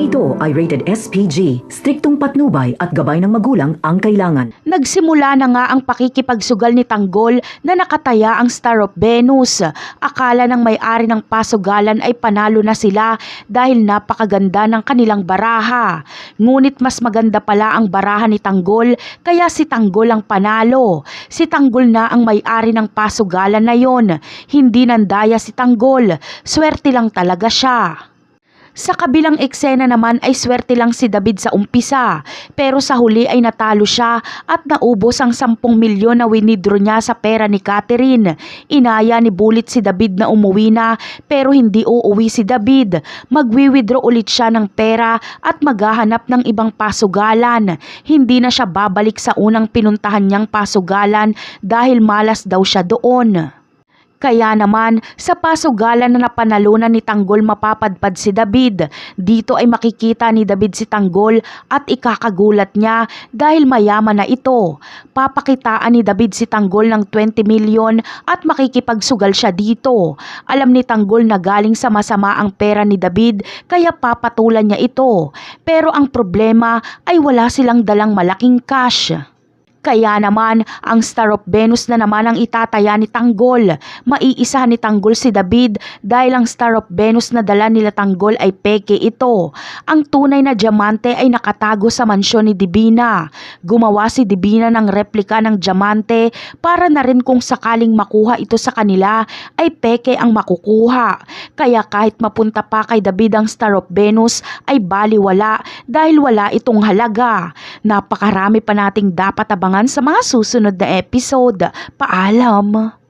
Ito ay rated SPG, striktong patnubay at gabay ng magulang ang kailangan. Nagsimula na nga ang pakikipagsugal ni Tanggol na nakataya ang Star of Venus. Akala ng may-ari ng pasugalan ay panalo na sila dahil napakaganda ng kanilang baraha. Ngunit mas maganda pala ang baraha ni Tanggol kaya si Tanggol ang panalo. Si Tanggol na ang may-ari ng pasugalan na yon. Hindi nandaya si Tanggol. Swerte lang talaga siya. Sa kabilang eksena naman ay swerte lang si David sa umpisa, pero sa huli ay natalo siya at naubos ang 10 milyon na winidro niya sa pera ni Catherine. Inaya ni Bullet si David na umuwi na pero hindi uuwi si David. Magwi-withdraw ulit siya ng pera at maghahanap ng ibang pasugalan. Hindi na siya babalik sa unang pinuntahan niyang pasugalan dahil malas daw siya doon. Kaya naman, sa pasugalan na napanalunan ni Tanggol mapapadpad si David. Dito ay makikita ni David si Tanggol at ikakagulat niya dahil mayaman na ito. Papakitaan ni David si Tanggol ng 20 milyon at makikipagsugal siya dito. Alam ni Tanggol na galing sa masama ang pera ni David kaya papatulan niya ito. Pero ang problema ay wala silang dalang malaking cash. Kaya naman, ang Star of Venus na naman ang itataya ni Tanggol. Maiisa ni Tanggol si David dahil ang Star of Venus na dala nila Tanggol ay peke ito. Ang tunay na diamante ay nakatago sa mansyon ni Divina. Gumawa si Divina ng replika ng diamante para na rin kung sakaling makuha ito sa kanila ay peke ang makukuha. Kaya kahit mapunta pa kay David ang Star of Venus ay baliwala dahil wala itong halaga. Napakarami pa nating dapat abangan sa mga susunod na episode. Paalam!